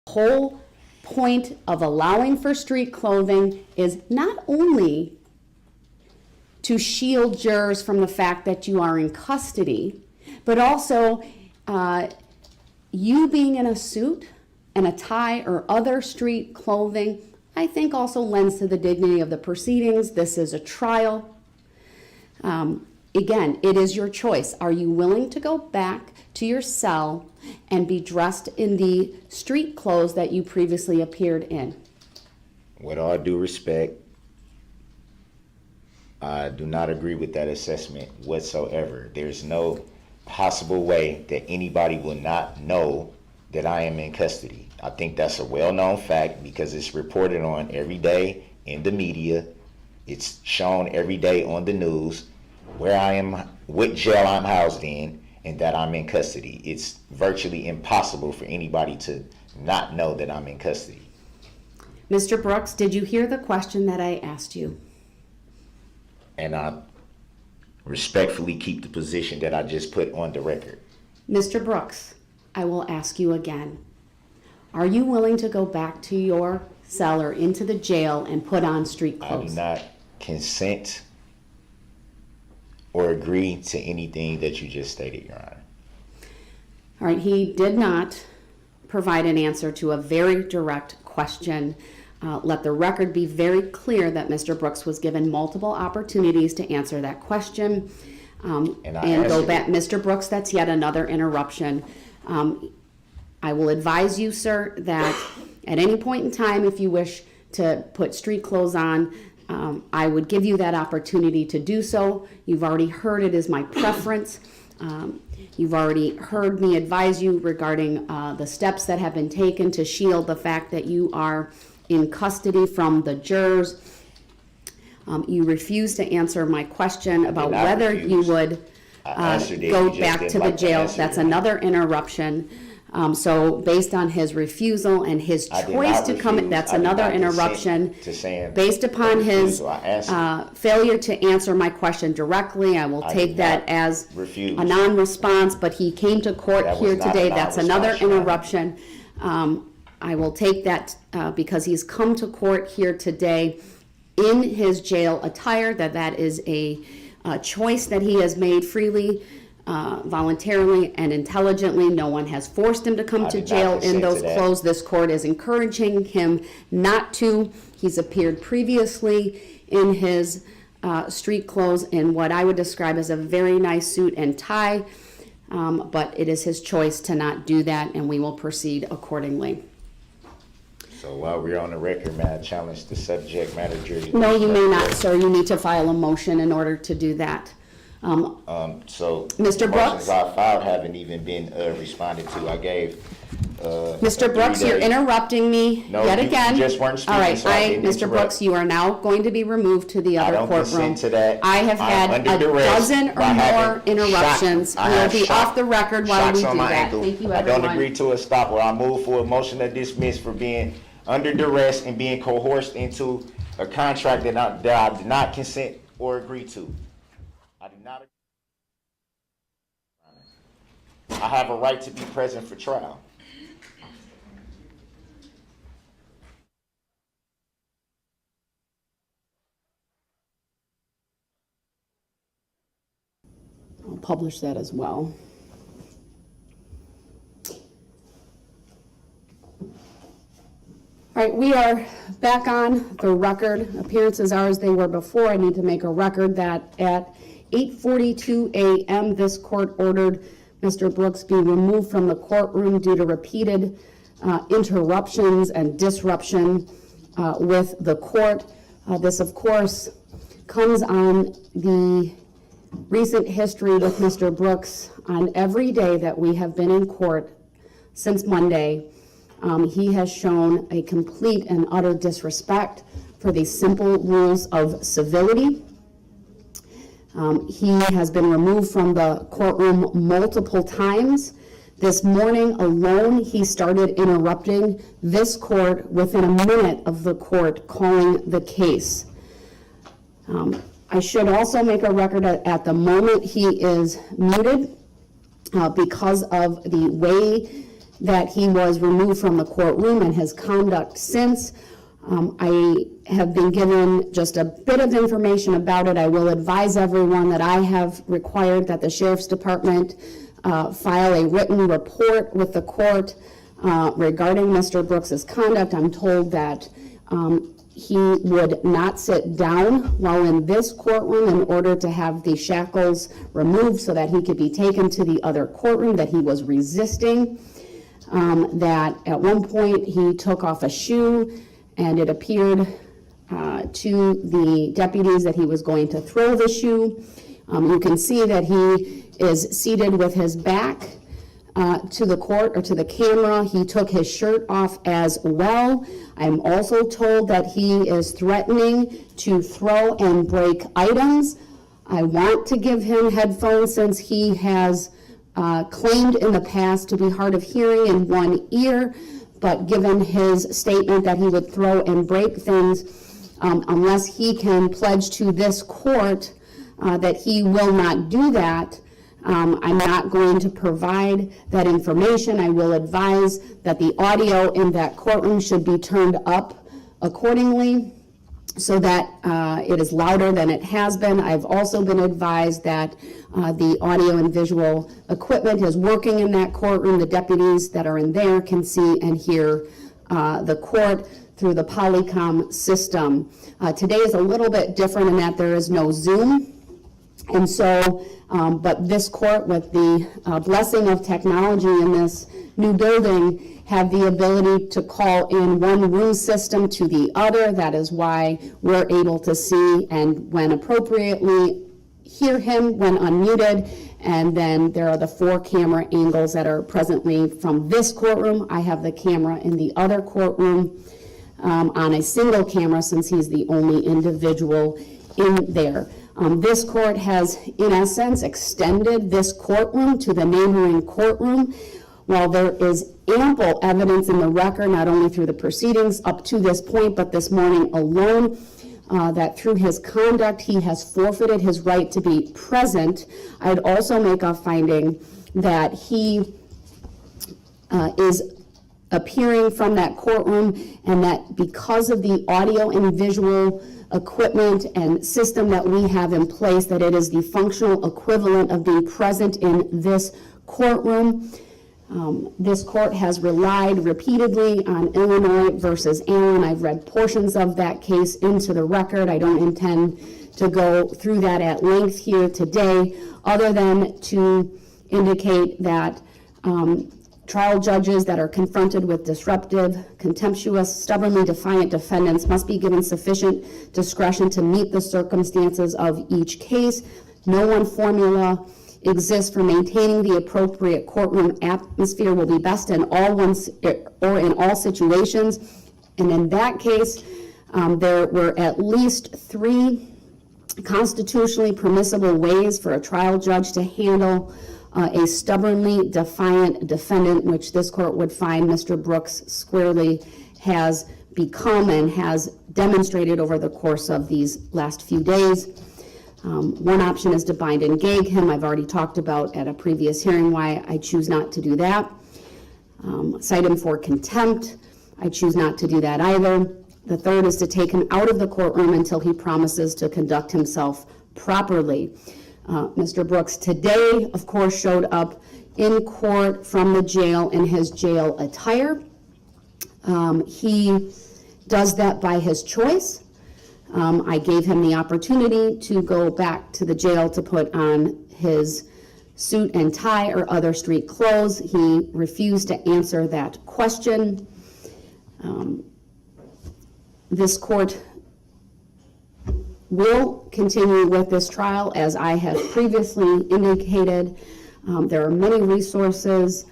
whole point of allowing for street clothing is not only to shield jurors from the fact that you are in custody, but also you being in a suit and a tie or other street clothing, I think also lends to the dignity of the proceedings. This is a trial. Again, it is your choice. Are you willing to go back to your cell and be dressed in the street clothes that you previously appeared in? With all due respect, I do not agree with that assessment whatsoever. There's no possible way that anybody will not know that I am in custody. I think that's a well-known fact because it's reported on every day in the media. It's shown every day on the news where I am, what jail I'm housed in, and that I'm in custody. It's virtually impossible for anybody to not know that I'm in custody. Mr. Brooks, did you hear the question that I asked you? And I respectfully keep the position that I just put on the record. Mr. Brooks, I will ask you again. Are you willing to go back to your cell or into the jail and put on street clothes? I do not consent or agree to anything that you just stated, Your Honor. All right, he did not provide an answer to a very direct question. Let the record be very clear that Mr. Brooks was given multiple opportunities to answer that question. And go back, Mr. Brooks, that's yet another interruption. I will advise you, sir, that at any point in time, if you wish to put street clothes on, I would give you that opportunity to do so. You've already heard it is my preference. You've already heard me advise you regarding the steps that have been taken to shield the fact that you are in custody from the jurors. You refuse to answer my question about whether you would go back to the jail. That's another interruption. So based on his refusal and his choice to come, that's another interruption. Based upon his failure to answer my question directly, I will take that as a non-response, but he came to court here today. That's another interruption. I will take that because he's come to court here today in his jail attire, that is a choice that he has made freely, voluntarily and intelligently. No one has forced him to come to jail in those clothes. This court is encouraging him not to. He's appeared previously in his street clothes in what I would describe as a very nice suit and tie, but it is his choice to not do that, and we will proceed accordingly. So while we're on the record, may I challenge the subject matter jury? No, you may not, sir. You need to file a motion in order to do that. So Mr. the Brooks? motions I filed haven't even been responded to. I gave Mr. Brooks, you're interrupting me yet again. You just weren't speaking. All right, so Mr. Brooks, you are now going to be removed to the other courtroom. I don't consent to that. I have had a dozen or more interruptions. We'll be off the record while we do that. Thank you, everyone. I don't agree to a stop, or I move for a motion to dismiss for being under duress and being coerced into a contract that I did not consent or agree to. I do not agree. I have a right to be present for trial. I'll publish that as well. All right, we are back on the record. Appearances are as they were before. I need to make a record that at 8:42 a.m. this court ordered Mr. Brooks be removed from the courtroom due to repeated interruptions and disruption with the court. This, of course, comes on the recent history with Mr. Brooks. On every day that we have been in court since Monday, he has shown a complete and utter disrespect for the simple rules of civility. He has been removed from the courtroom multiple times. This morning alone, he started interrupting this court within a minute of the court calling the case. I should also make a record at the moment he is muted because of the way that he was removed from the courtroom and his conduct since. I have been given just a bit of information about it. I will advise everyone that I have required that the Sheriff's Department file a written report with the court regarding Mr. Brooks's conduct. I'm told that he would not sit down while in this courtroom in order to have the shackles removed so that he could be taken to the other courtroom, that he was resisting, that at one point he took off a shoe, and it appeared to the deputies that he was going to throw the shoe. You can see that he is seated with his back to the court or to the camera. He took his shirt off as well. I'm also told that he is threatening to throw and break items. I want to give him headphones since he has claimed in the past to be hard of hearing in one ear, but given his statement that he would throw and break things, unless he can pledge to this court that he will not do that, I'm not going to provide that information. I will advise that the audio in that courtroom should be turned up accordingly so that it is louder than it has been. I've also been advised that the audio and visual equipment is working in that courtroom. The deputies that are in there can see and hear the court through the Polycom system. Today is a little bit different in that there is no Zoom. And so, but this court, with the blessing of technology in this new building, have the ability to call in one room system to the other. That is why we're able to see and, when appropriately, hear him when unmuted. And then there are the 4 camera angles that are presently from this courtroom. I have the camera in the other courtroom on a single camera since he's the only individual in there. This court has, in essence, extended this courtroom to the neighboring courtroom. While there is ample evidence in the record, not only through the proceedings up to this point, but this morning alone, that through his conduct, he has forfeited his right to be present, I'd also make a finding that he is appearing from that courtroom, and that because of the audio and visual equipment and system that we have in place, that it is the functional equivalent of being present in this courtroom. This court has relied repeatedly on Illinois versus Allen. I've read portions of that case into the record. I don't intend to go through that at length here today, other than to indicate that trial judges that are confronted with disruptive, contemptuous, stubbornly defiant defendants must be given sufficient discretion to meet the circumstances of each case. No one formula exists for maintaining the appropriate courtroom atmosphere will be best in all situations. And in that case, there were at least 3 constitutionally permissible ways for a trial judge to handle a stubbornly defiant defendant, which this court would find Mr. Brooks squarely has become and has demonstrated over the course of these last few days. One option is to bind and gag him. I've already talked about at a previous hearing why I choose not to do that. Cite him for contempt. I choose not to do that either. The third is to take him out of the courtroom until he promises to conduct himself properly. Mr. Brooks today, of course, showed up in court from the jail in his jail attire. He does that by his choice. I gave him the opportunity to go back to the jail to put on his suit and tie or other street clothes. He refused to answer that question. This court will continue with this trial, as I have previously indicated. There are many resources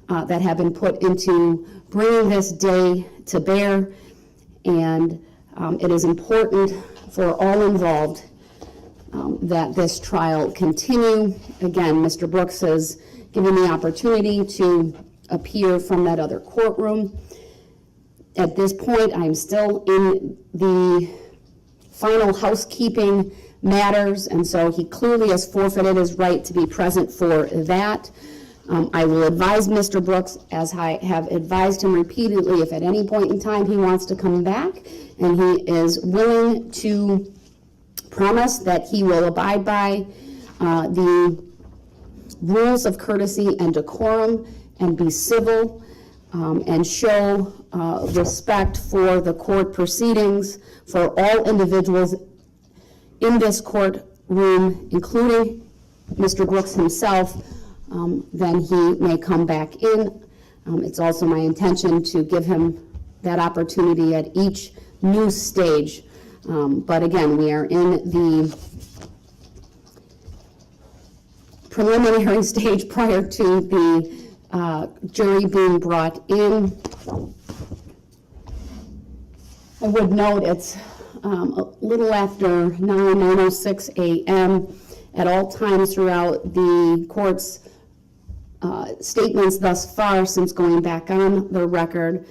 that have been put into bringing this day to bear, and it is important for all involved that this trial continue. Again, Mr. Brooks has given the opportunity to appear from that other courtroom. At this point, I'm still in the final housekeeping matters, and so he clearly has forfeited his right to be present for that. I will advise Mr. Brooks, as I have advised him repeatedly, if at any point in time he wants to come back and he is willing to promise that he will abide by the rules of courtesy and decorum and be civil and show respect for the court proceedings for all individuals in this courtroom, including Mr. Brooks himself, then he may come back in. It's also my intention to give him that opportunity at each new stage. But again, we are in the preliminary stage prior to the jury being brought in. I would note it's a little after 9:06 a.m. At all times throughout the court's statements thus far, since going back on the record,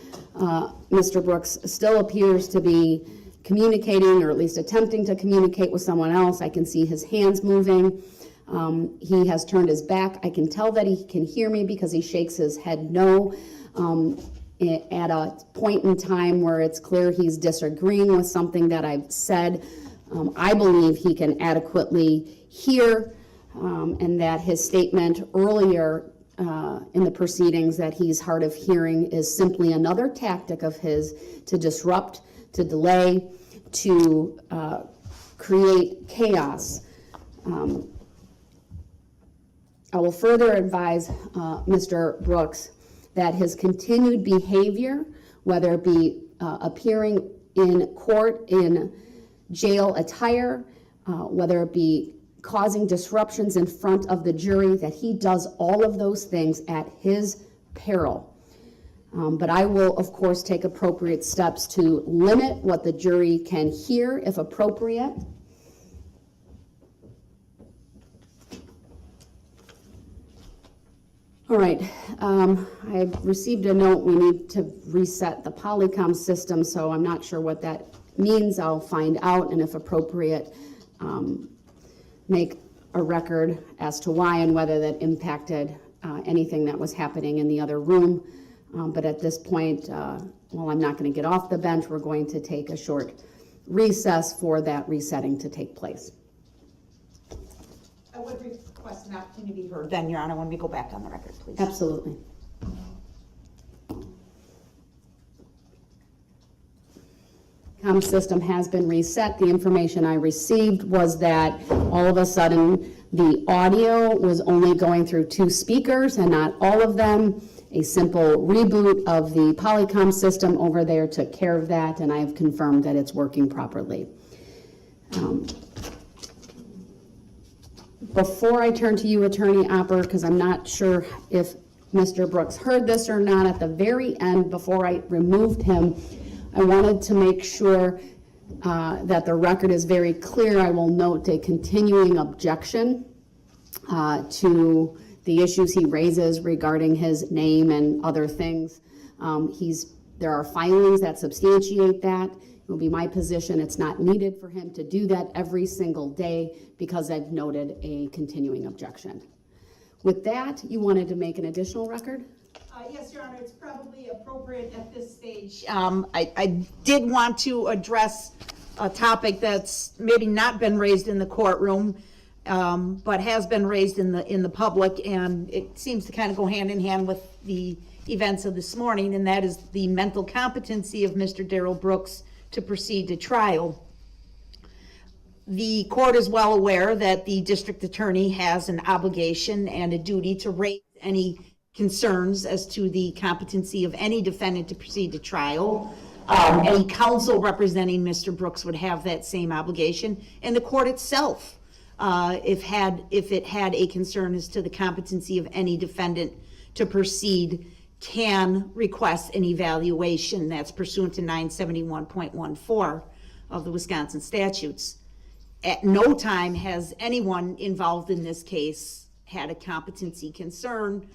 Mr. Brooks still appears to be communicating, or at least attempting to communicate with someone else. I can see his hands moving. He has turned his back. I can tell that he can hear me because he shakes his head no at a point in time where it's clear he's disagreeing with something that I've said. I believe he can adequately hear, and that his statement earlier in the proceedings that he's hard of hearing is simply another tactic of his to disrupt, to delay, to create chaos. I will further advise Mr. Brooks that his continued behavior, whether it be appearing in court in jail attire, whether it be causing disruptions in front of the jury, that he does all of those things at his peril. But I will, of course, take appropriate steps to limit what the jury can hear, if appropriate. All right, I've received a note, we need to reset the Polycom system, so I'm not sure what that means. I'll find out, and if appropriate, make a record as to why and whether that impacted anything that was happening in the other room. But at this point, while I'm not going to get off the bench, we're going to take a short recess for that resetting to take place. I would request an opportunity to be heard then, Your Honor, when we go back on the record, please. Absolutely. The system has been reset. The information I received was that all of a sudden the audio was only going through 2 speakers and not all of them. A simple reboot of the Polycom system over there took care of that, and I have confirmed that it's working properly. Before I turn to you, Attorney Opper, because I'm not sure if Mr. Brooks heard this or not, at the very end, before I removed him, I wanted to make sure that the record is very clear. I will note a continuing objection to the issues he raises regarding his name and other things. There are filings that substantiate that. It will be my position it's not needed for him to do that every single day because I've noted a continuing objection. With that, you wanted to make an additional record? Yes, Your Honor, it's probably appropriate at this stage. I did want to address a topic that's maybe not been raised in the courtroom, but has been raised in the public, and it seems to kind of go hand in hand with the events of this morning, and that is the mental competency of Mr. Darrell Brooks to proceed to trial. The court is well aware that the district attorney has an obligation and a duty to raise any concerns as to the competency of any defendant to proceed to trial. Any counsel representing Mr. Brooks would have that same obligation, and the court itself, if it had a concern as to the competency of any defendant to proceed, can request an evaluation that's pursuant to 971.14 of the Wisconsin statutes. At no time has anyone involved in this case had a competency concern,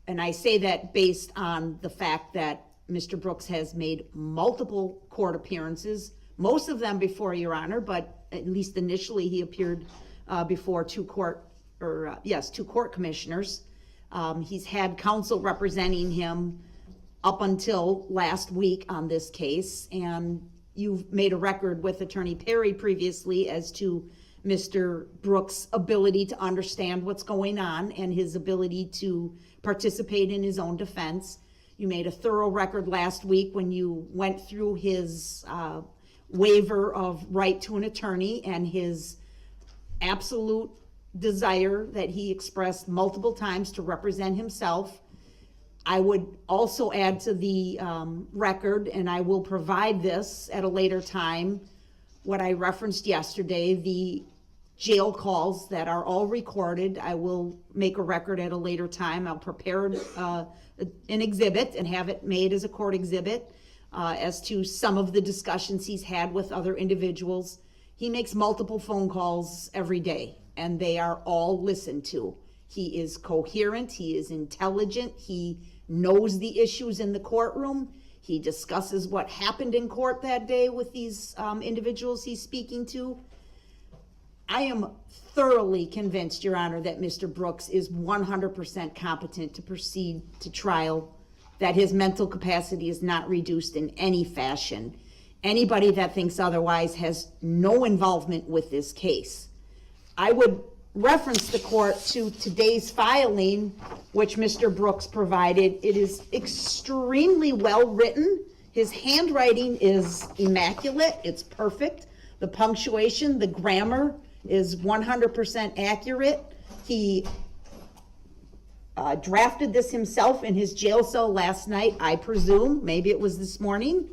and I say that based on the fact that Mr. Brooks has made multiple court appearances, most of them before Your Honor, but at least initially he appeared before two court commissioners. He's had counsel representing him up until last week on this case, and you've made a record with Attorney Perry previously as to Mr. Brooks' ability to understand what's going on and his ability to participate in his own defense. You made a thorough record last week when you went through his waiver of right to an attorney and his absolute desire that he expressed multiple times to represent himself. I would also add to the record, and I will provide this at a later time, what I referenced yesterday, the jail calls that are all recorded. I will make a record at a later time. I'll prepare an exhibit and have it made as a court exhibit as to some of the discussions he's had with other individuals. He makes multiple phone calls every day, and they are all listened to. He is coherent, he is intelligent, he knows the issues in the courtroom, he discusses what happened in court that day with these individuals he's speaking to. I am thoroughly convinced, Your Honor, that Mr. Brooks is 100% competent to proceed to trial, that his mental capacity is not reduced in any fashion. Anybody that thinks otherwise has no involvement with this case. I would reference the court to today's filing, which Mr. Brooks provided. It is extremely well written. His handwriting is immaculate. It's perfect. The punctuation, the grammar is 100% accurate. He drafted this himself in his jail cell last night, I presume. Maybe it was this morning.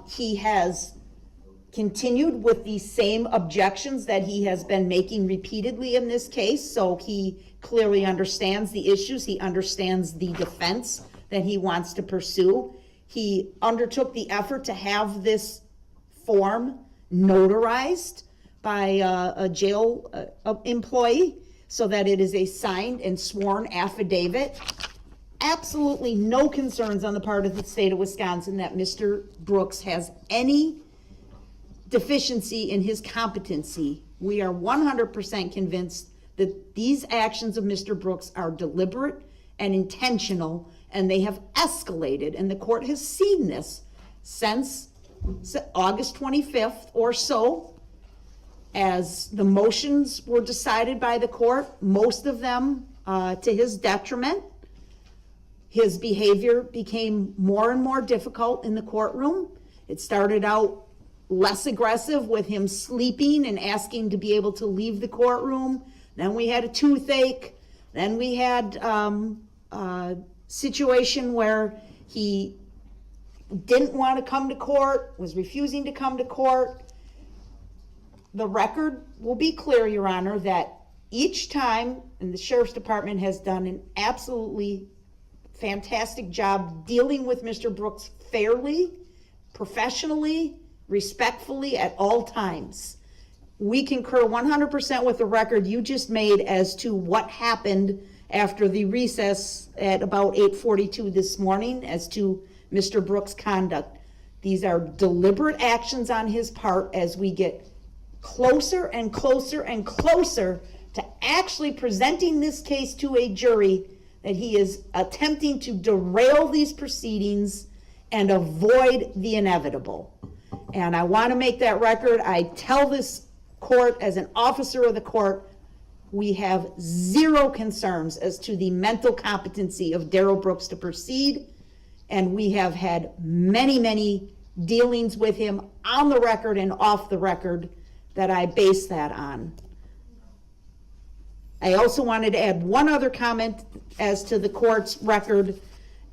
He has continued with the same objections that he has been making repeatedly in this case. So he clearly understands the issues. He understands the defense that he wants to pursue. He undertook the effort to have this form notarized by a jail employee so that it is a signed and sworn affidavit. Absolutely no concerns on the part of the state of Wisconsin that Mr. Brooks has any deficiency in his competency. We are 100% convinced that these actions of Mr. Brooks are deliberate and intentional, and they have escalated, and the court has seen this since August 25th or so, as the motions were decided by the court, most of them to his detriment. His behavior became more and more difficult in the courtroom. It started out less aggressive with him sleeping and asking to be able to leave the courtroom. Then we had a toothache. Then we had a situation where he didn't want to come to court, was refusing to come to court. The record will be clear, Your Honor, that each time, and the Sheriff's Department has done an absolutely fantastic job dealing with Mr. Brooks fairly, professionally, respectfully at all times. We concur 100% with the record you just made as to what happened after the recess at about 8:42 this morning as to Mr. Brooks' conduct. These are deliberate actions on his part as we get closer and closer and closer to actually presenting this case to a jury, that he is attempting to derail these proceedings and avoid the inevitable. And I want to make that record. I tell this court as an officer of the court, we have zero concerns as to the mental competency of Darrell Brooks to proceed. And we have had many, many dealings with him on the record and off the record that I base that on. I also wanted to add one other comment as to the court's record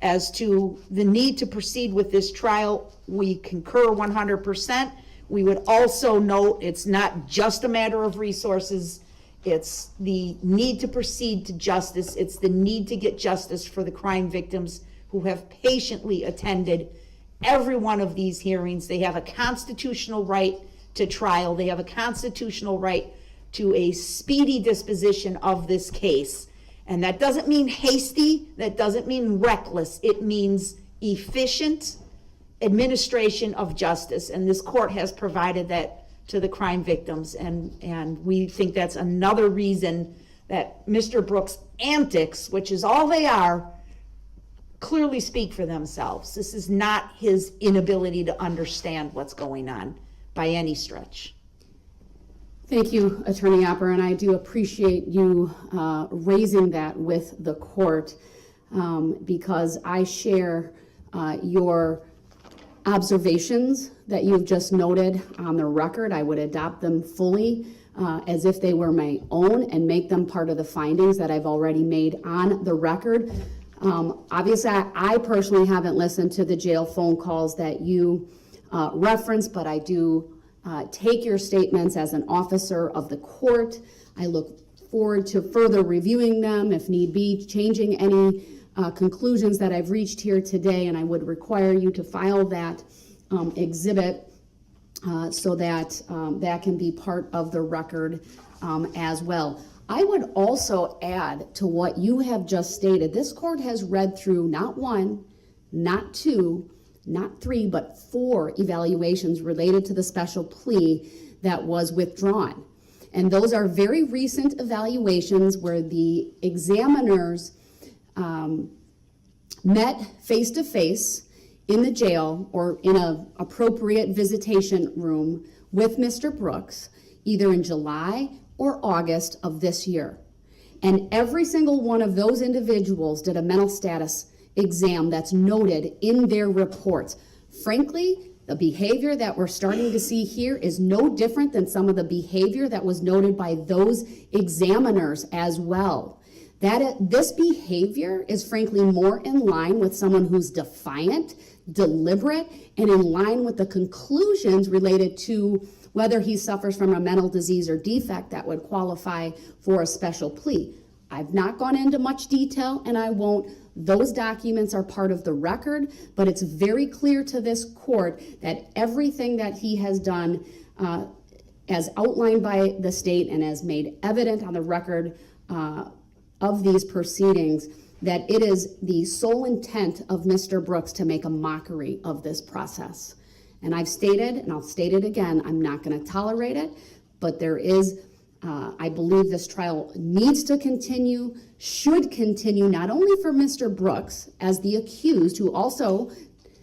as to the need to proceed with this trial. We concur 100%. We would also note it's not just a matter of resources. It's the need to proceed to justice. It's the need to get justice for the crime victims who have patiently attended every one of these hearings. They have a constitutional right to trial. They have a constitutional right to a speedy disposition of this case. And that doesn't mean hasty, that doesn't mean reckless. It means efficient administration of justice. And this court has provided that to the crime victims. And we think that's another reason that Mr. Brooks' antics, which is all they are, clearly speak for themselves. This is not his inability to understand what's going on by any stretch. Thank you, Attorney Opper, and I do appreciate you raising that with the court because I share your observations that you've just noted on the record. I would adopt them fully as if they were my own and make them part of the findings that I've already made on the record. Obviously, I personally haven't listened to the jail phone calls that you referenced, but I do take your statements as an officer of the court. I look forward to further reviewing them, if need be, changing any conclusions that I've reached here today, and I would require you to file that exhibit so that that can be part of the record as well. I would also add to what you have just stated. This court has read through not one, not two, not three, but 4 evaluations related to the special plea that was withdrawn. And those are very recent evaluations where the examiners met face-to-face in the jail or in an appropriate visitation room with Mr. Brooks, either in July or August of this year. And every single one of those individuals did a mental status exam that's noted in their reports. Frankly, the behavior that we're starting to see here is no different than some of the behavior that was noted by those examiners as well. This behavior is frankly more in line with someone who's defiant, deliberate, and in line with the conclusions related to whether he suffers from a mental disease or defect that would qualify for a special plea. I've not gone into much detail, and I won't. Those documents are part of the record, but it's very clear to this court that everything that he has done, as outlined by the state and as made evident on the record of these proceedings, that it is the sole intent of Mr. Brooks to make a mockery of this process. And I've stated, and I'll state it again, I'm not going to tolerate it, but there is, I believe this trial needs to continue, should continue, not only for Mr. Brooks as the accused, who also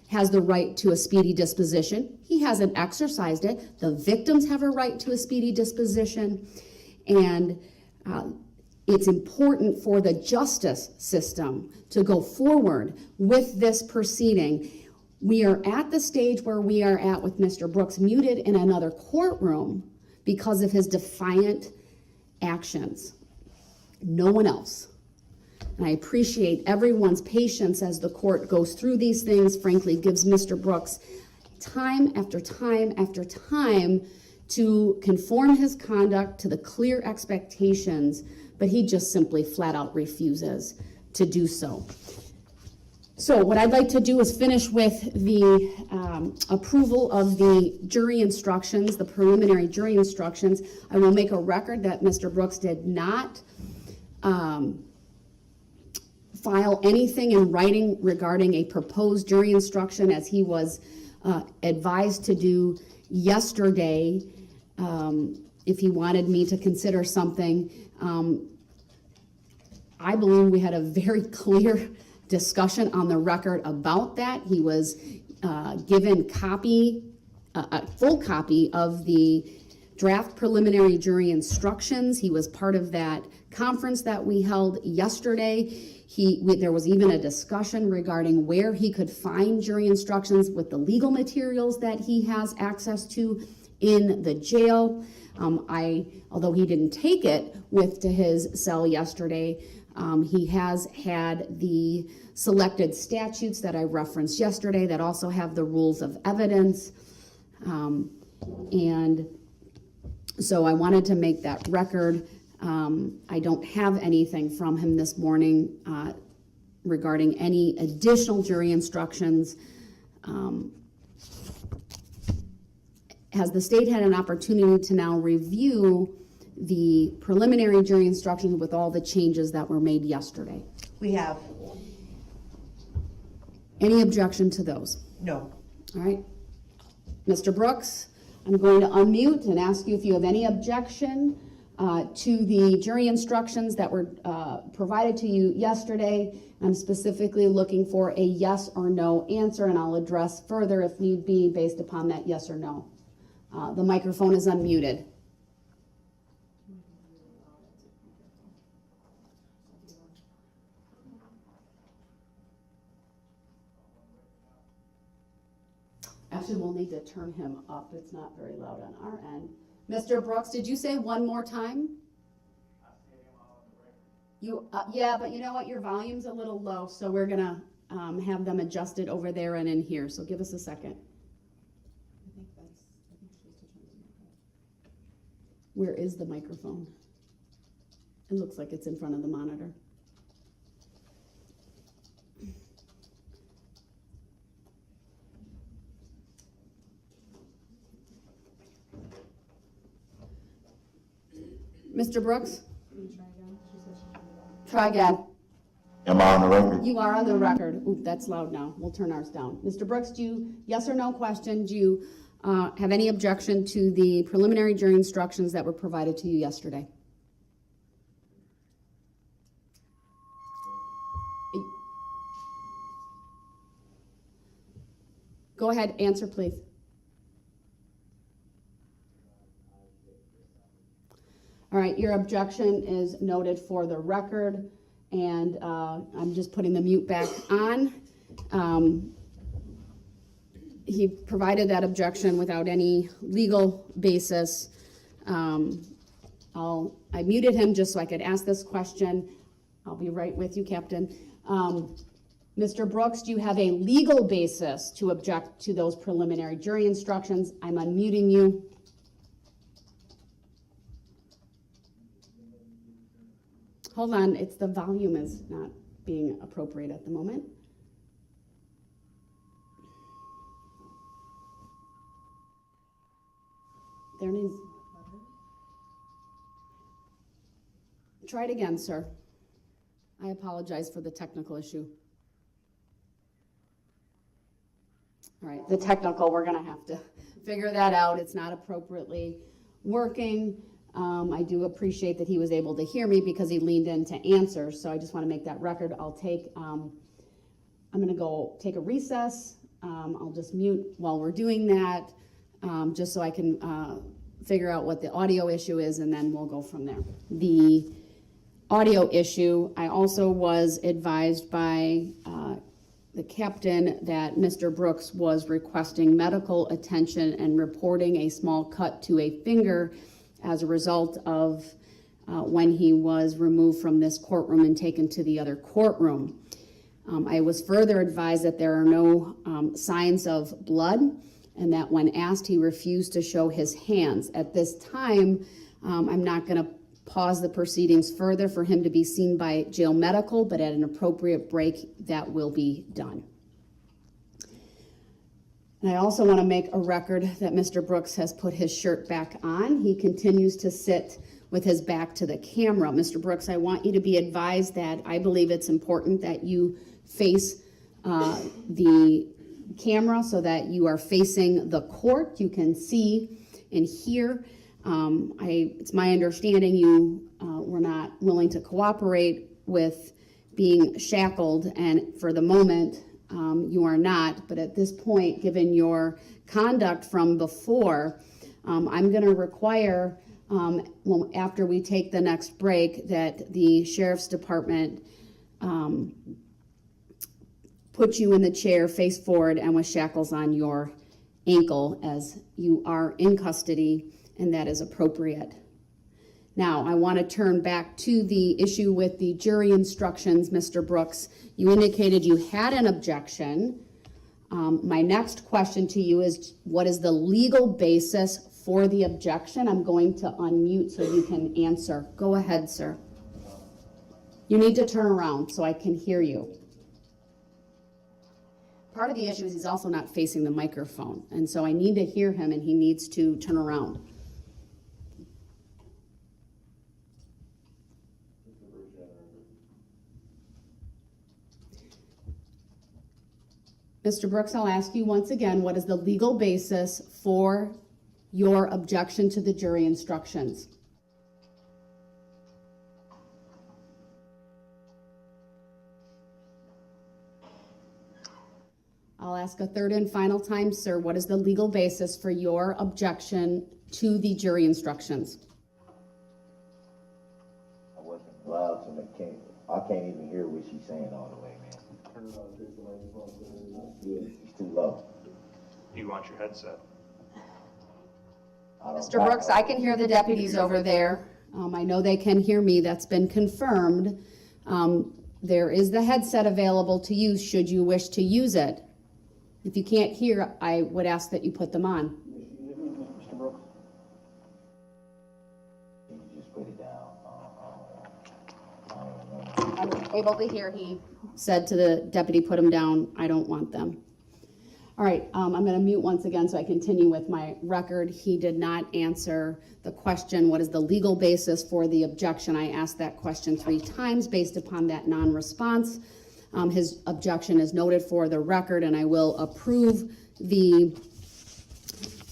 has the right to a speedy disposition. He hasn't exercised it. The victims have a right to a speedy disposition. And it's important for the justice system to go forward with this proceeding. We are at the stage where we are at with Mr. Brooks muted in another courtroom because of his defiant actions. No one else. And I appreciate everyone's patience as the court goes through these things. Frankly, gives Mr. Brooks time after time after time to conform his conduct to the clear expectations, but he just simply flat out refuses to do so. So what I'd like to do is finish with the approval of the jury instructions, the preliminary jury instructions. I will make a record that Mr. Brooks did not file anything in writing regarding a proposed jury instruction, as he was advised to do yesterday. If he wanted me to consider something, I believe we had a very clear discussion on the record about that. He was given a full copy of the draft preliminary jury instructions. He was part of that conference that we held yesterday. There was even a discussion regarding where he could find jury instructions with the legal materials that he has access to in the jail. Although he didn't take it with to his cell yesterday, he has had the selected statutes that I referenced yesterday that also have the rules of evidence. And so I wanted to make that record. I don't have anything from him this morning regarding any additional jury instructions. Has the state had an opportunity to now review the preliminary jury instructions with all the changes that were made yesterday? We have. Any objection to those? No. All right. Mr. Brooks, I'm going to unmute and ask you if you have any objection to the jury instructions that were provided to you yesterday. I'm specifically looking for a yes or no answer, and I'll address further if need be based upon that yes or no. The microphone is unmuted. Actually, we'll need to turn him up. It's not very loud on our end. Mr. Brooks, did you say one more time? Yeah, but you know what? Your volume's a little low, so we're gonna have them adjusted over there and in here. So give us a second. Where is the microphone? It looks like it's in front of the monitor. Mr. Brooks? Try again. Am I on the record? You are on the record. Ooh, that's loud now. We'll turn ours down. Mr. Brooks, do you, yes or no question, do you have any objection to the preliminary jury instructions that were provided to you yesterday? Go ahead, answer please. All right, your objection is noted for the record, and I'm just putting the mute back on. He provided that objection without any legal basis. I muted him just so I could ask this question. I'll be right with you, Captain. Mr. Brooks, do you have a legal basis to object to those preliminary jury instructions? I'm unmuting you. Hold on, it's the volume is not being appropriate at the moment. There needs. Try it again, sir. I apologize for the technical issue. All right, the technical, we're gonna have to figure that out. It's not appropriately working. I do appreciate that he was able to hear me because he leaned in to answer, so I just want to make that record. I'm going to go take a recess. I'll just mute while we're doing that, just so I can figure out what the audio issue is, and then we'll go from there. The audio issue, I also was advised by the captain that Mr. Brooks was requesting medical attention and reporting a small cut to a finger as a result of when he was removed from this courtroom and taken to the other courtroom. I was further advised that there are no signs of blood, and that when asked, he refused to show his hands. At this time, I'm not going to pause the proceedings further for him to be seen by jail medical, but at an appropriate break, that will be done. And I also want to make a record that Mr. Brooks has put his shirt back on. He continues to sit with his back to the camera. Mr. Brooks, I want you to be advised that I believe it's important that you face the camera so that you are facing the court. You can see and hear. It's my understanding you were not willing to cooperate with being shackled, and for the moment, you are not, but at this point, given your conduct from before, I'm going to require, after we take the next break, that the Sheriff's Department put you in the chair face forward and with shackles on your ankle as you are in custody, and that is appropriate. Now, I want to turn back to the issue with the jury instructions, Mr. Brooks. You indicated you had an objection. My next question to you is, what is the legal basis for the objection? I'm going to unmute so you can answer. Go ahead, sir. You need to turn around so I can hear you. Part of the issue is he's also not facing the microphone, and so I need to hear him, and he needs to turn around. Mr. Brooks, I'll ask you once again, what is the legal basis for your objection to the jury instructions? I'll ask a third and final time, sir, what is the legal basis for your objection to the jury instructions? I wasn't allowed to make, I can't even hear what she's saying all the way, man. It's too low. You want your headset? Mr. Brooks, I can hear the deputies over there. I know they can hear me. That's been confirmed. There is the headset available to use should you wish to use it. If you can't hear, I would ask that you put them on. Mr. Brooks? You just put it down. I'm able to hear. He said to the deputy, put them down. I don't want them. All right, I'm going to mute once again so I continue with my record. He did not answer the question, what is the legal basis for the objection? I asked that question 3 times based upon that non-response. His objection is noted for the record, and I will approve the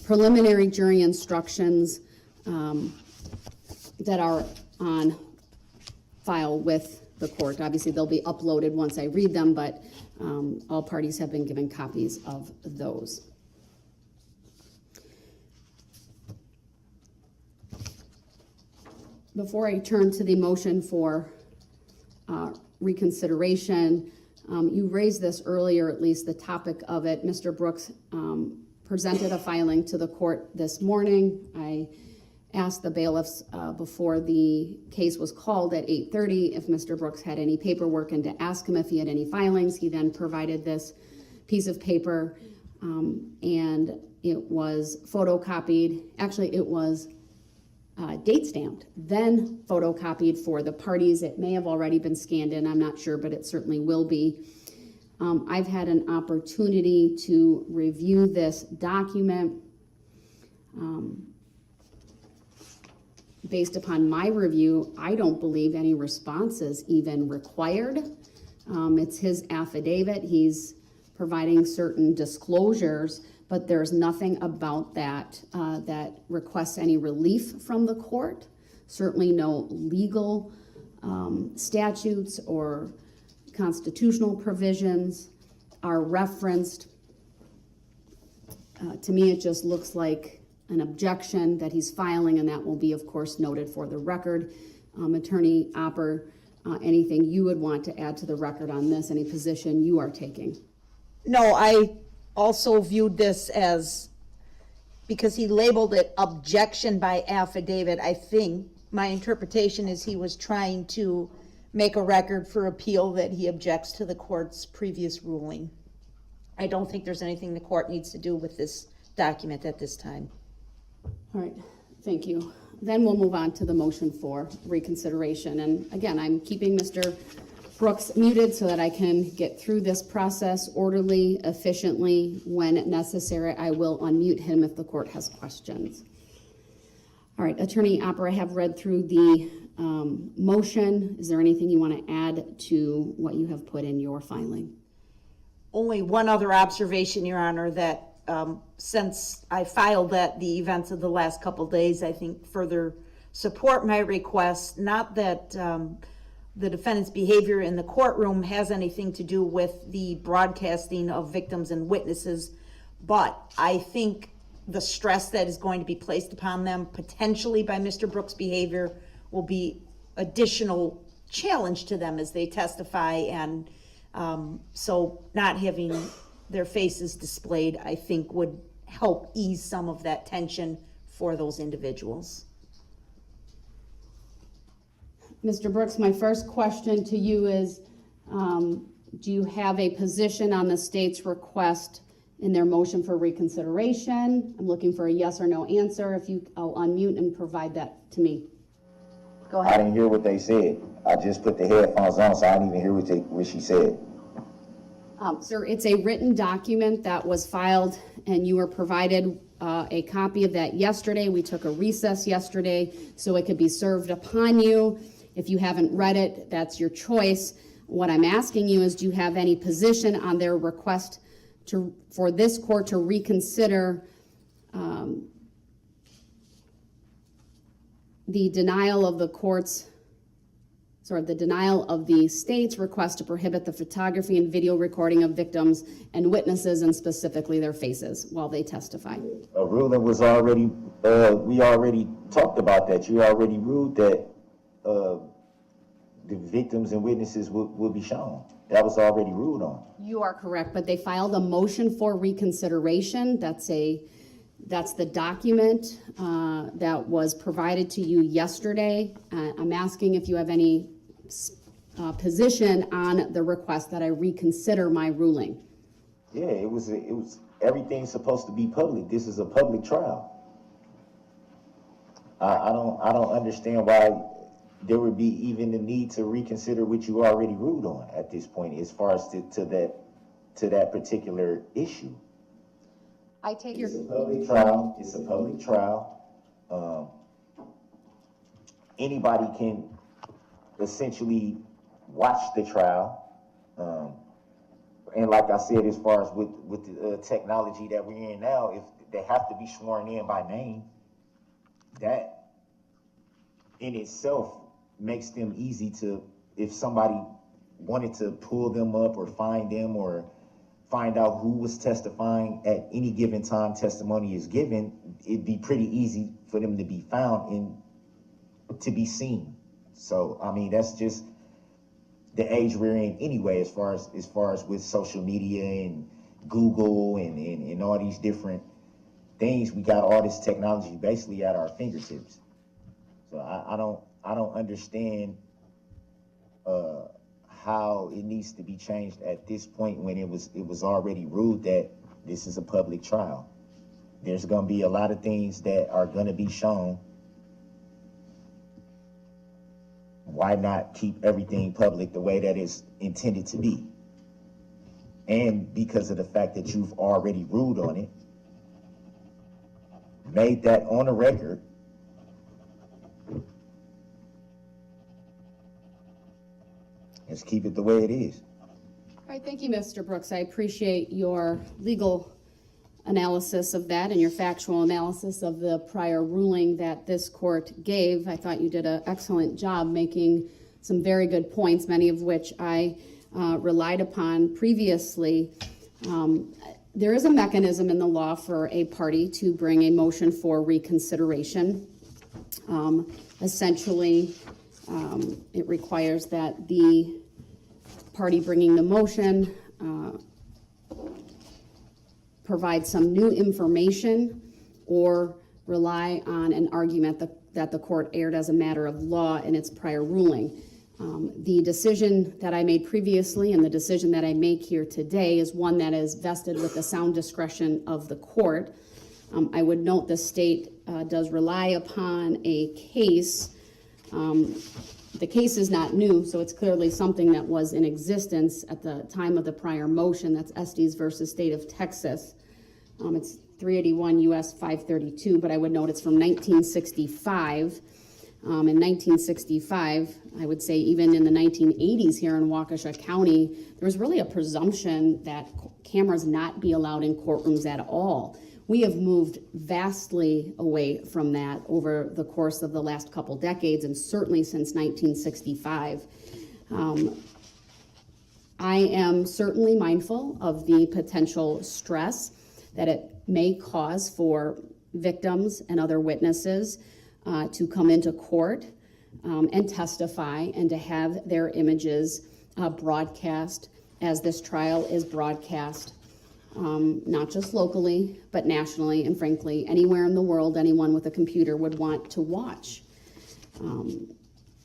preliminary jury instructions that are on file with the court. Obviously, they'll be uploaded once I read them, but all parties have been given copies of those. Before I turn to the motion for reconsideration, you raised this earlier, at least the topic of it. Mr. Brooks presented a filing to the court this morning. I asked the bailiffs before the case was called at 8:30 if Mr. Brooks had any paperwork and to ask him if he had any filings. He then provided this piece of paper and it was photocopied. Actually, it was date stamped, then photocopied for the parties. It may have already been scanned in, I'm not sure, but it certainly will be. I've had an opportunity to review this document. Based upon my review, I don't believe any response is even required. It's his affidavit. He's providing certain disclosures, but there's nothing about that that requests any relief from the court. Certainly no legal statutes or constitutional provisions are referenced. To me, it just looks like an objection that he's filing, and that will be, of course, noted for the record. Attorney Opper, anything you would want to add to the record on this, any position you are taking? No, I also viewed this as, because he labeled it objection by affidavit, I think my interpretation is he was trying to make a record for appeal that he objects to the court's previous ruling. I don't think there's anything the court needs to do with this document at this time. All right, thank you. Then we'll move on to the motion for reconsideration. And again, I'm keeping Mr. Brooks muted so that I can get through this process orderly, efficiently. When necessary, I will unmute him if the court has questions. All right, Attorney Opper, I have read through the motion. Is there anything you want to add to what you have put in your filing? Only one other observation, Your Honor, that since I filed that, the events of the last couple days, I think further support my request. Not that the defendant's behavior in the courtroom has anything to do with the broadcasting of victims and witnesses, but I think the stress that is going to be placed upon them potentially by Mr. Brooks' behavior will be additional challenge to them as they testify, and so not having their faces displayed, I think, would help ease some of that tension for those individuals. Mr. Brooks, my first question to you is, do you have a position on the state's request in their motion for reconsideration? I'm looking for a yes or no answer. If you, I'll unmute and provide that to me. Go I ahead. didn't hear what they said. I just put the headphones on, so I didn't even hear what she said. Sir, it's a written document that was filed, and you were provided a copy of that yesterday. We took a recess yesterday so it could be served upon you. If you haven't read it, that's your choice. What I'm asking you is, do you have any position on their request for this court to reconsider the denial of the court's the denial of the state's request to prohibit the photography and video recording of victims and witnesses, and specifically their faces, while they testify. A ruling was already, we already talked about that. You already ruled that the victims and witnesses will be shown. That was already ruled on. You are correct, but they filed a motion for reconsideration. That's the document that was provided to you yesterday. I'm asking if you have any position on the request that I reconsider my ruling. Yeah, it was everything's supposed to be public. This is a public trial. I don't understand why there would be even the need to reconsider what you already ruled on at this point, as far as to that particular issue. I take your It's a public trial. It's a public trial. Anybody can essentially watch the trial. And like I said, as far as with the technology that we're in now, if they have to be sworn in by name, that in itself makes them easy to, if somebody wanted to pull them up or find them or find out who was testifying at any given time testimony is given, it'd be pretty easy for them to be found and to be seen. So, I mean, that's just the age we're in anyway, as far as with social media and Google and all these different things. We got all this technology basically at our fingertips. So I don't understand how it needs to be changed at this point when it was already ruled that this is a public trial. There's going to be a lot of things that are going to be shown. Why not keep everything public the way that it's intended to be? And because of the fact that you've already ruled on it, made that on the record, let's keep it the way it is. All right, thank you, Mr. Brooks. I appreciate your legal analysis of that and your factual analysis of the prior ruling that this court gave. I thought you did an excellent job making some very good points, many of which I relied upon previously. There is a mechanism in the law for a party to bring a motion for reconsideration. Essentially, it requires that the party bringing the motion provide some new information or rely on an argument that the court aired as a matter of law in its prior ruling. The decision that I made previously and the decision that I make here today is one that is vested with the sound discretion of the court. I would note the state does rely upon a case. The case is not new, so it's clearly something that was in existence at the time of the prior motion. That's Estes versus State of Texas. It's 381 U.S. 532, but I would note it's from 1965. In 1965, I would say even in the 1980s here in Waukesha County, there was really a presumption that cameras not be allowed in courtrooms at all. We have moved vastly away from that over the course of the last couple decades, and certainly since 1965. I am certainly mindful of the potential stress that it may cause for victims and other witnesses to come into court and testify and to have their images broadcast as this trial is broadcast. Not just locally, but nationally, and frankly, anywhere in the world, anyone with a computer would want to watch.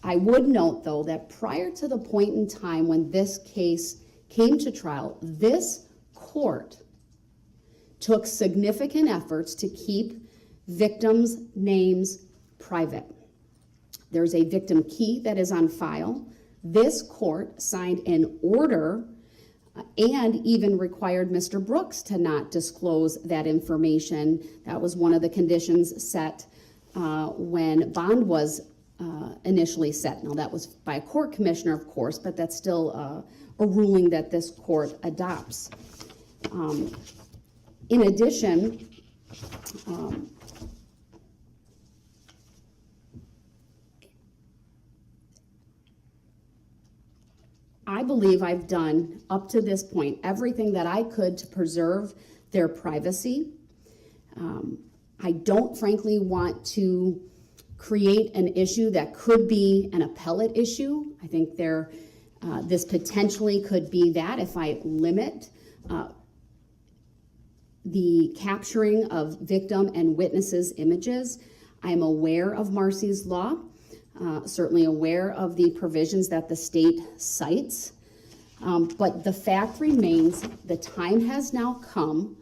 I would note, though, that prior to the point in time when this case came to trial, this court took significant efforts to keep victims' names private. There's a victim key that is on file. This court signed an order and even required Mr. Brooks to not disclose that information. That was one of the conditions set when bond was initially set. Now, that was by a court commissioner, of course, but that's still a ruling that this court adopts. In addition, I believe I've done, up to this point, everything that I could to preserve their privacy. I don't frankly want to create an issue that could be an appellate issue. I think this potentially could be that if I limit the capturing of victim and witnesses' images. I'm aware of Marcy's law, certainly aware of the provisions that the state cites, but the fact remains the time has now come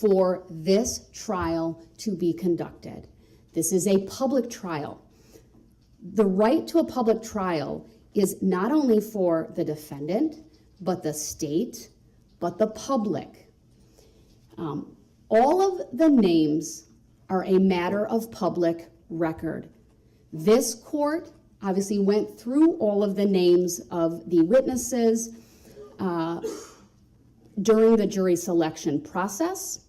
for this trial to be conducted. This is a public trial. The right to a public trial is not only for the defendant, but the state, but the public. All of the names are a matter of public record. This court obviously went through all of the names of the witnesses during the jury selection process.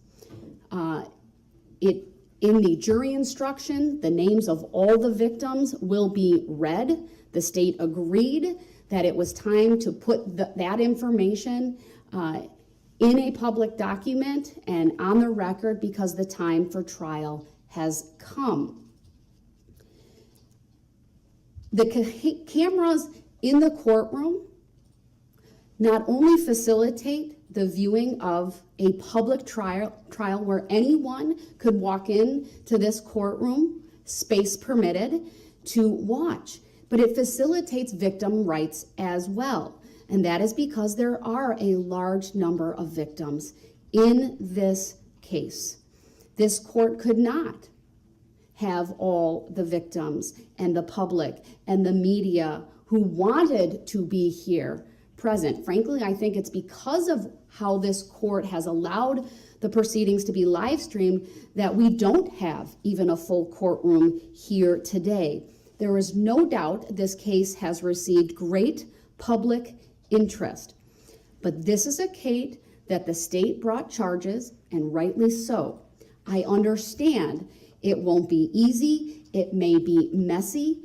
In the jury instruction, the names of all the victims will be read. The state agreed that it was time to put that information in a public document and on the record because the time for trial has come. The cameras in the courtroom not only facilitate the viewing of a public trial where anyone could walk in to this courtroom, space permitted, to watch, but it facilitates victim rights as well. And that is because there are a large number of victims in this case. This court could not have all the victims and the public and the media who wanted to be here present. Frankly, I think it's because of how this court has allowed the proceedings to be live streamed that we don't have even a full courtroom here today. There is no doubt this case has received great public interest, but this is a case that the state brought charges, and rightly so. I understand it won't be easy, it may be messy,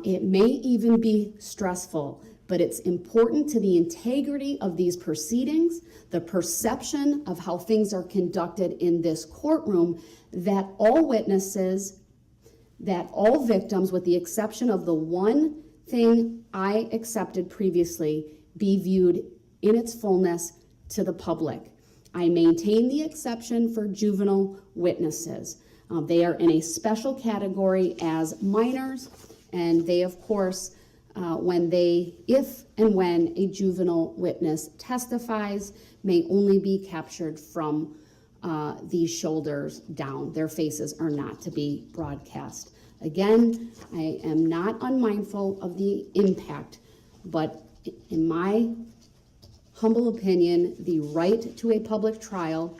it may even be stressful, but it's important to the integrity of these proceedings, the perception of how things are conducted in this courtroom, that all witnesses, that all victims, with the exception of the one thing I accepted previously, be viewed in its fullness to the public. I maintain the exception for juvenile witnesses. They are in a special category as minors, and they, of course, if and when a juvenile witness testifies, may only be captured from the shoulders down. Their faces are not to be broadcast. Again, I am not unmindful of the impact, but in my humble opinion, the right to a public trial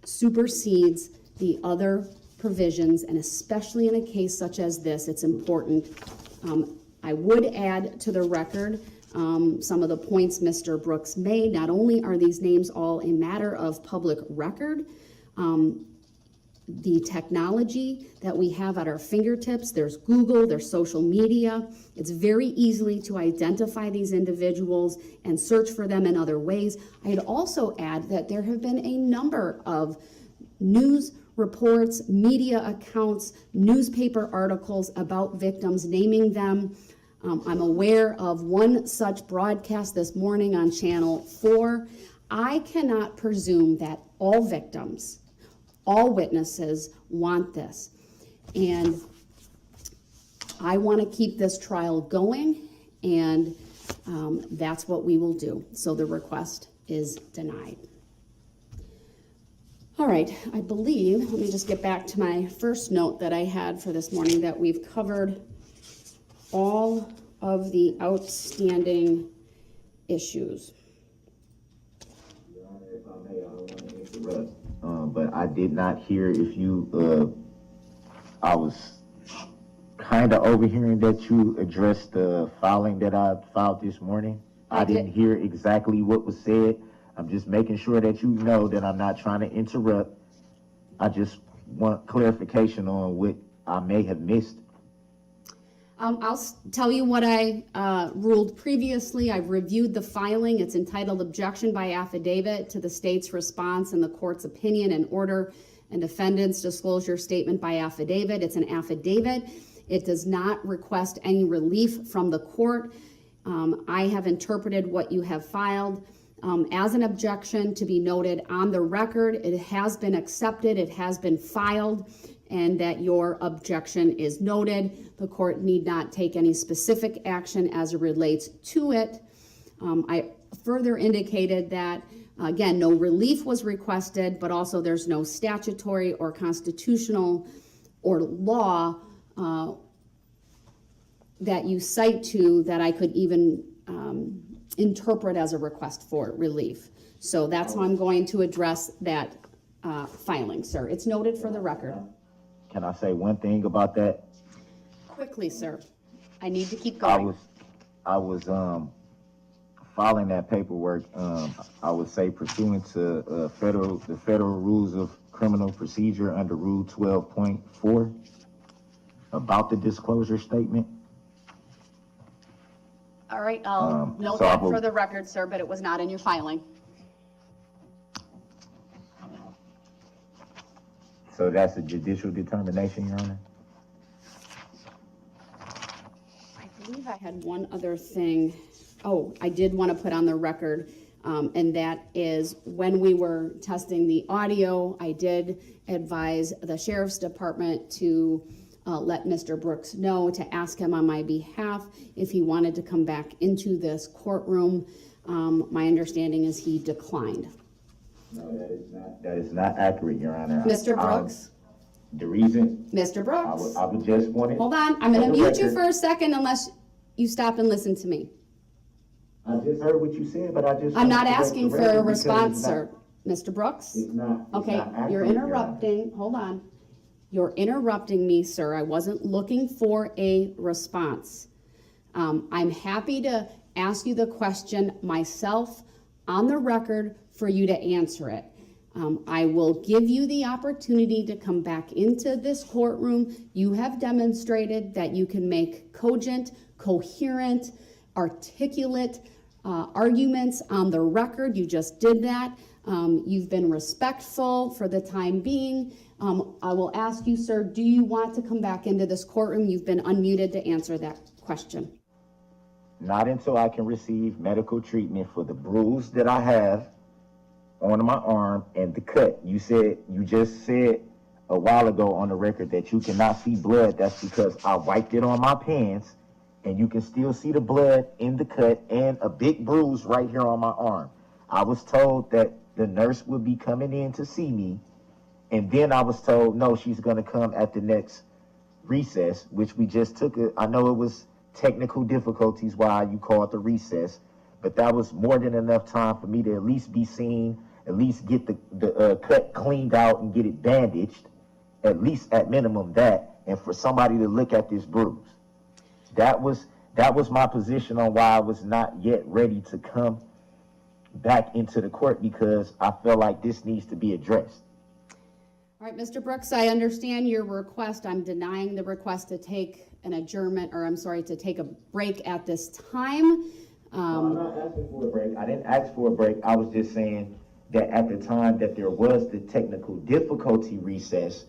supersedes the other provisions, and especially in a case such as this, it's important. I would add to the record some of the points Mr. Brooks made. Not only are these names all a matter of public record, the technology that we have at our fingertips, there's Google, there's social media. It's very easily to identify these individuals and search for them in other ways. I'd also add that there have been a number of news reports, media accounts, newspaper articles about victims, naming them. I'm aware of one such broadcast this morning on Channel 4. I cannot presume that all victims, all witnesses want this. And I want to keep this trial going, and that's what we will do. So the request is denied. All right, I believe, let me just get back to my first note that I had for this morning, that we've covered all of the outstanding issues. Your Honor, if I may, I don't want to interrupt, but I did not hear if you, I was kind of overhearing that you addressed the filing that I filed this morning. I didn't hear exactly what was said. I'm just making sure that you know that I'm not trying to interrupt. I just want clarification on what I may have missed. Tell you what I ruled previously. I've reviewed the filing. It's entitled Objection by Affidavit to the state's response and the court's opinion and order and defendant's disclosure statement by affidavit. It's an affidavit. It does not request any relief from the court. I have interpreted what you have filed as an objection to be noted on the record. It has been accepted, it has been filed, and that your objection is noted. The court need not take any specific action as it relates to it. I further indicated that, again, no relief was requested, but also there's no statutory or constitutional or law that you cite to that I could even interpret as a request for relief. So that's how I'm going to address that filing, sir. It's noted for the record. Can I say one thing about that? Quickly, sir. I need to keep going. I was filing that paperwork, I would say pursuant to the federal rules of criminal procedure under Rule 12.4 about the disclosure statement. All right, I'll note so I that will- for the record, sir, but it was not in your filing. So that's a judicial determination, Your Honor? I believe I had one other thing. Oh, I did want to put on the record, and that is when we were testing the audio, I did advise the sheriff's department to let Mr. Brooks know, to ask him on my behalf if he wanted to come back into this courtroom. My understanding is he declined. No, that is not accurate, Your Honor. Mr. Brooks? The reason, Mr. I Brooks? would just want it. Hold on, I'm going for to the mute you record. for a second unless you stop and listen to me. I just heard what you said, but I just. I'm not want to correct asking the for a record because response, it's not- sir. Mr. Brooks? It's not. It's Okay, not accurate, you're Your Honor. interrupting. Hold on. You're interrupting me, sir. I wasn't looking for a response. I'm happy to ask you the question myself on the record for you to answer it. I will give you the opportunity to come back into this courtroom. You have demonstrated that you can make cogent, coherent, articulate arguments on the record. You just did that. You've been respectful for the time being. I will ask you, sir, do you want to come back into this courtroom? You've been unmuted to answer that question. Not until I can receive medical treatment for the bruise that I have on my arm and the cut. You just said a while ago on the record that you cannot see blood. That's because I wiped it on my pants and you can still see the blood in the cut and a big bruise right here on my arm. I was told that the nurse would be coming in to see me, and then I was told, no, she's going to come at the next recess, which we just took. I know it was technical difficulties why you called the recess, but that was more than enough time for me to at least be seen, at least get the cut cleaned out and get it bandaged, at least at minimum that, and for somebody to look at this bruise. That was my position on why I was not yet ready to come back into the court, because I feel like this needs to be addressed. All right, Mr. Brooks, I understand your request. I'm denying the request to take an adjournment, or I'm sorry, to take a break at this time. I'm not asking for a break. I didn't ask for a break. I was just saying that at the time that there was the technical difficulty recess,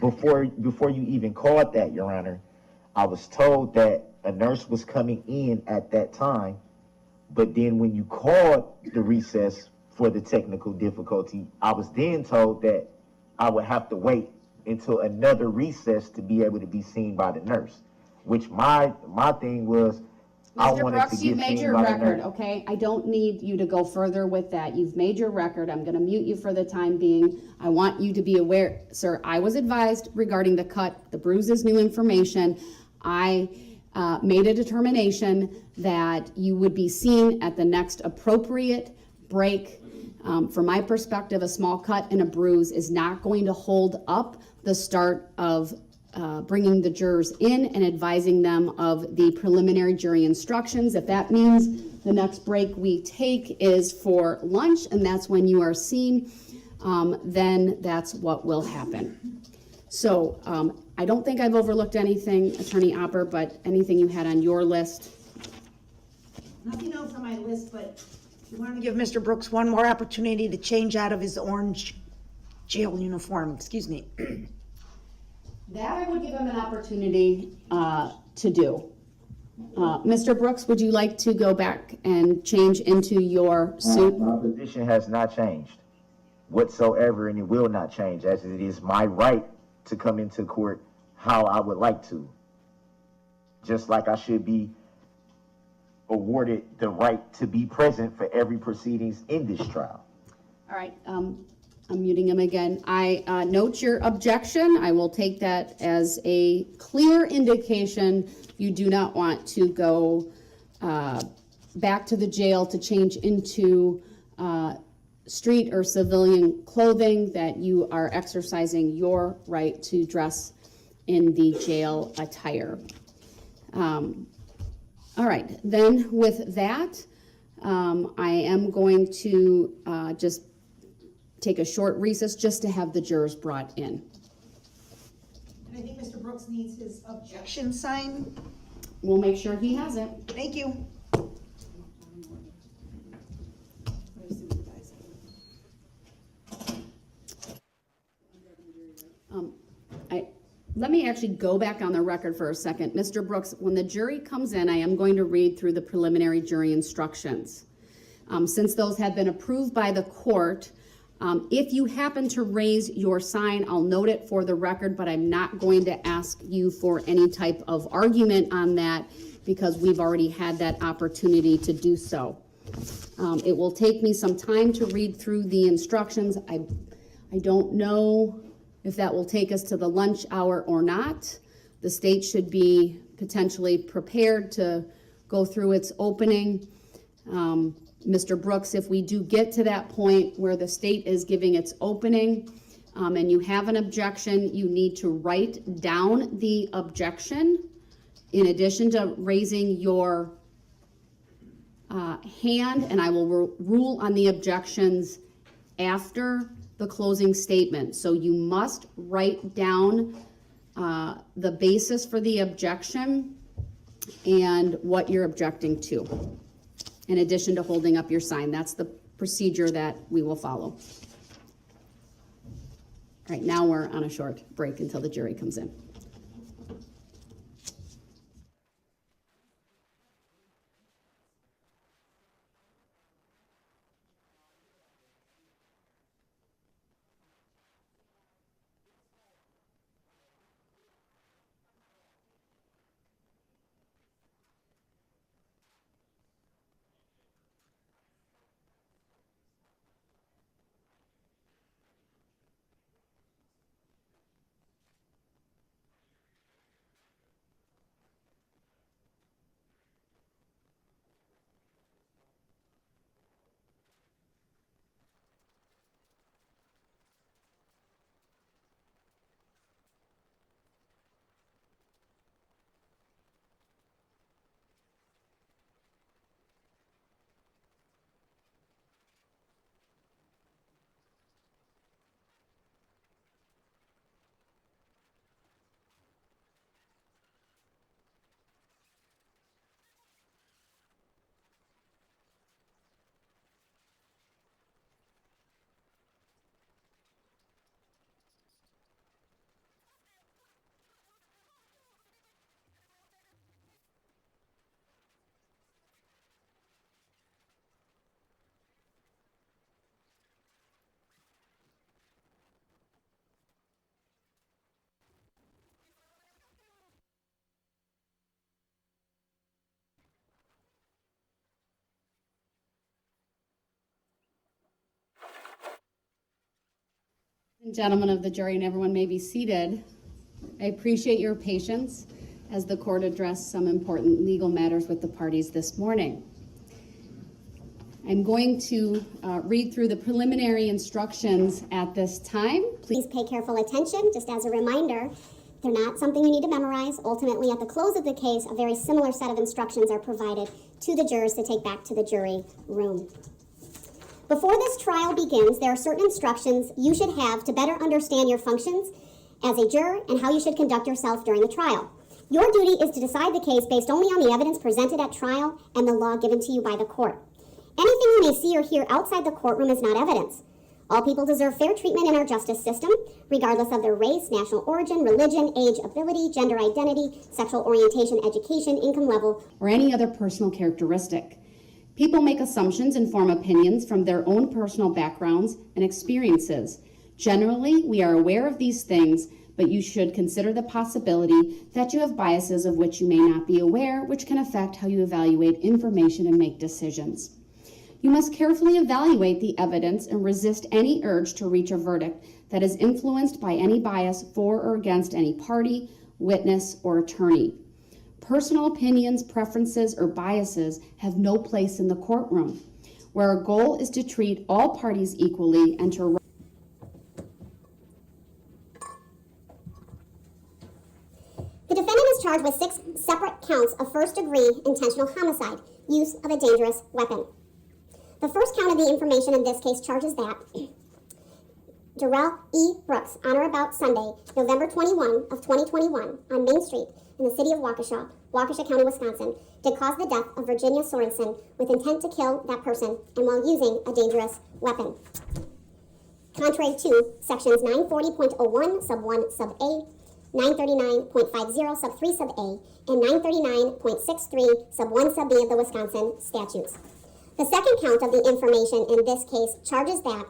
before you even called that, Your Honor, I was told that a nurse was coming in at that time, but then when you called the recess for the technical difficulty, I was then told that I would have to wait until another recess to be able to be seen by the nurse, which my thing was, I Mr. wanted Brooks, to you've get made seen your by the record, nurse. okay? I don't need you to go further with that. You've made your record. I'm going to mute you for the time being. I want you to be aware, sir, I was advised regarding the cut. The bruise is new information. I made a determination that you would be seen at the next appropriate break. From my perspective, a small cut and a bruise is not going to hold up the start of bringing the jurors in and advising them of the preliminary jury instructions. If that means the next break we take is for lunch and that's when you are seen, then that's what will happen. So I don't think I've overlooked anything, Attorney Opper, but anything you had on your list? Nothing else on my list, but we want to give Mr. Brooks one more opportunity to change out of his orange jail uniform, excuse me. That I would give him an opportunity to do. Mr. Brooks, would you like to go back and change into your suit? My position has not changed whatsoever, and it will not change, as it is my right to come into court how I would like to. Just like I should be awarded the right to be present for every proceedings in this trial. All right, I'm muting him again. I note your objection. I will take that as a clear indication you do not want to go back to the jail to change into street or civilian clothing, that you are exercising your right to dress in the jail attire. All right, then with that, I am going to just take a short recess just to have the jurors brought in. And I think Mr. Brooks needs his objection signed. We'll make sure he has it. Thank you. Let me actually go back on the record for a second. Mr. Brooks, when the jury comes in, I am going to read through the preliminary jury instructions. Since those have been approved by the court, if you happen to raise your sign, I'll note it for the record, but I'm not going to ask you for any type of argument on that because we've already had that opportunity to do so. It will take me some time to read through the instructions. I don't know if that will take us to the lunch hour or not. The state should be potentially prepared to go through its opening. Mr. Brooks, if we do get to that point where the state is giving its opening and you have an objection, you need to write down the objection in addition to raising your hand, and I will rule on the objections after the closing statement. So you must write down the basis for the objection and what you're objecting to, in addition to holding up your sign. That's the procedure that we will follow. All right, now we're on a short break until the jury comes in. Gentlemen of the jury, and everyone may be seated. I appreciate your patience as the court addressed some important legal matters with the parties this morning. I'm going to read through the preliminary instructions at this time. Please pay careful attention. Just as a reminder, they're not something you need to memorize. Ultimately, at the close of the case, a very similar set of instructions are provided to the jurors to take back to the jury room. Before this trial begins, there are certain instructions you should have to better understand your functions as a juror and how you should conduct yourself during the trial. Your duty is to decide the case based only on the evidence presented at trial and the law given to you by the court. Anything you may see or hear outside the courtroom is not evidence. All people deserve fair treatment in our justice system, regardless of their race, national origin, religion, age, ability, gender identity, sexual orientation, education, income level, or any other personal characteristic. People make assumptions and form opinions from their own personal backgrounds and experiences. Generally, we are aware of these things, but you should consider the possibility that you have biases of which you may not be aware, which can affect how you evaluate information and make decisions. You must carefully evaluate the evidence and resist any urge to reach a verdict that is influenced by any bias for or against any party, witness, or attorney. Personal opinions, preferences, or biases have no place in the courtroom, where our goal is to treat all parties equally and to The defendant is charged with 6 separate counts of first-degree intentional homicide, use of a dangerous weapon. The first count of the information in this case charges that Darrell E. Brooks, on or about Sunday, November 21 of 2021, on Main Street in the city of Waukesha, Waukesha County, Wisconsin, did cause the death of Virginia Sorensen with intent to kill that person and while using a dangerous weapon. Contrary to sections 940.01 sub 1 sub A, 939.50 sub 3 sub A, and 939.63 sub 1 sub B of the Wisconsin statutes. The second count of the information in this case charges that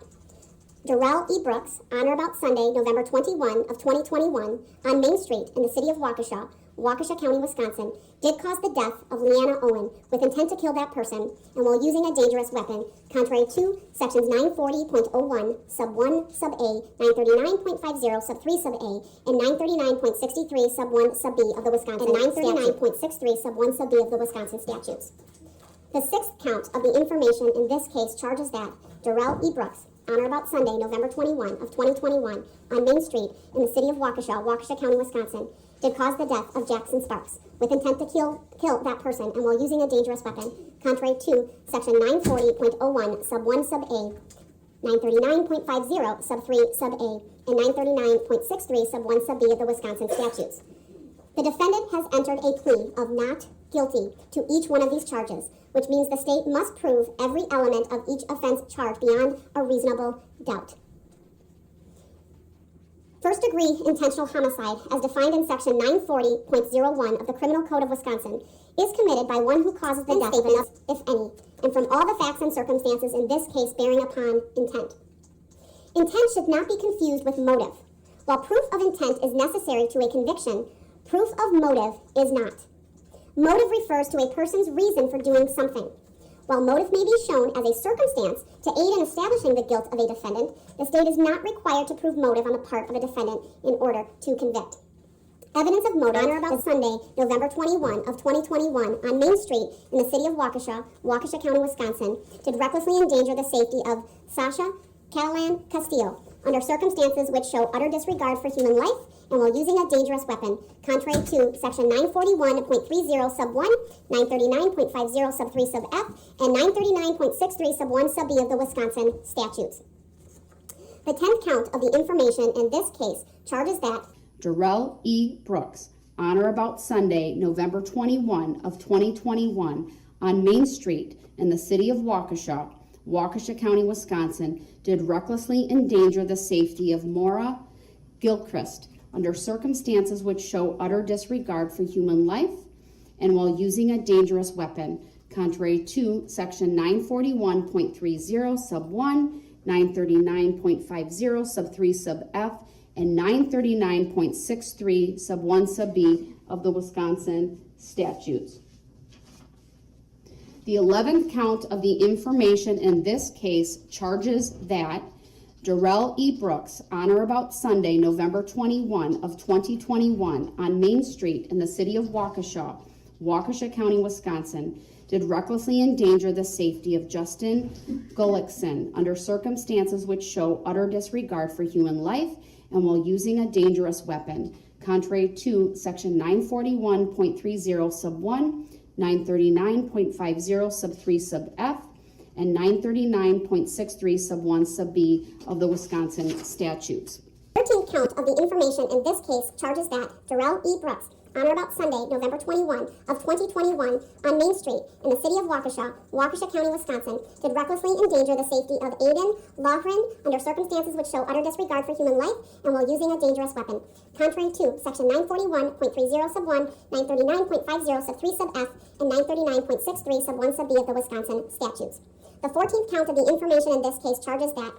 Darrell E. Brooks, on or about Sunday, November 21 of 2021, on Main Street in the city of Waukesha, Waukesha County, Wisconsin, did cause the death of Leanna Owen with intent to kill that person and while using a dangerous weapon, contrary to sections 940.01 sub 1 sub A, 939.50 sub 3 sub A, and 939.63 sub 1 sub B of the Wisconsin and 939.63 sub 1 sub B of the Wisconsin statutes. The sixth count of the information in this case charges that Darrell E. Brooks, on or about Sunday, November 21 of 2021, on Main Street in the city of Waukesha, Waukesha County, Wisconsin, did cause the death of Jackson Sparks with intent to kill that person and while using a dangerous weapon, contrary to section 940.01 sub 1 sub A, 939.50 sub 3 sub A, and 939.63 sub 1 sub B of the Wisconsin statutes. The defendant has entered a plea of not guilty to each one of these charges, which means the state must prove every element of each offense charged beyond a reasonable doubt. First-degree intentional homicide, as defined in section 940.01 of the Criminal Code of Wisconsin, is committed by one who causes the death of another, if any, and from all the facts and circumstances in this case bearing upon intent. Intent should not be confused with motive. While proof of intent is necessary to a conviction, proof of motive is not. Motive refers to a person's reason for doing something. While motive may be shown as a circumstance to aid in establishing the guilt of a defendant, the state is not required to prove motive on the part of a defendant in order to convict. Evidence of motive on or about Sunday, November 21 of 2021, on Main Street in the city of Waukesha, Waukesha County, Wisconsin, did recklessly endanger the safety of Sasha Catalan Castillo under circumstances which show utter disregard for human life and while using a dangerous weapon, contrary to section 941.30 sub 1, 939.50 sub 3 sub F, and 939.63 sub 1 sub B of the Wisconsin statutes. The 10th count of the information in this case charges that Darrell E. Brooks, on or about Sunday, November 21 of 2021, on Main Street in the city of Waukesha, Waukesha County, Wisconsin, did recklessly endanger the safety of Maura Gilchrist under circumstances which show utter disregard for human life and while using a dangerous weapon, contrary to section 941.30 sub 1, 939.50 sub 3 sub F, and 939.63 sub 1 sub B of the Wisconsin statutes. The 11th count of the information in this case charges that Darrell E. Brooks, on or about Sunday, November 21 of 2021, on Main Street in the city of Waukesha, Waukesha County, Wisconsin, did recklessly endanger the safety of Justin Gullickson under circumstances which show utter disregard for human life and while using a dangerous weapon, contrary to section 941.30 sub 1, 939.50 sub 3 sub F, and 939.63 sub 1 sub B of the Wisconsin statutes. 13th count of the information in this case charges that Darrell E. Brooks, on or about Sunday, November 21 of 2021, on Main Street in the city of Waukesha, Waukesha County, Wisconsin, did recklessly endanger the safety of Aiden Loughran under circumstances which show utter disregard for human life and while using a dangerous weapon, contrary to Section 941.30 sub 1, 939.50 sub 3 sub F, and 939.63 sub 1 sub B of the Wisconsin statutes. The 14th count of the information in this case charges that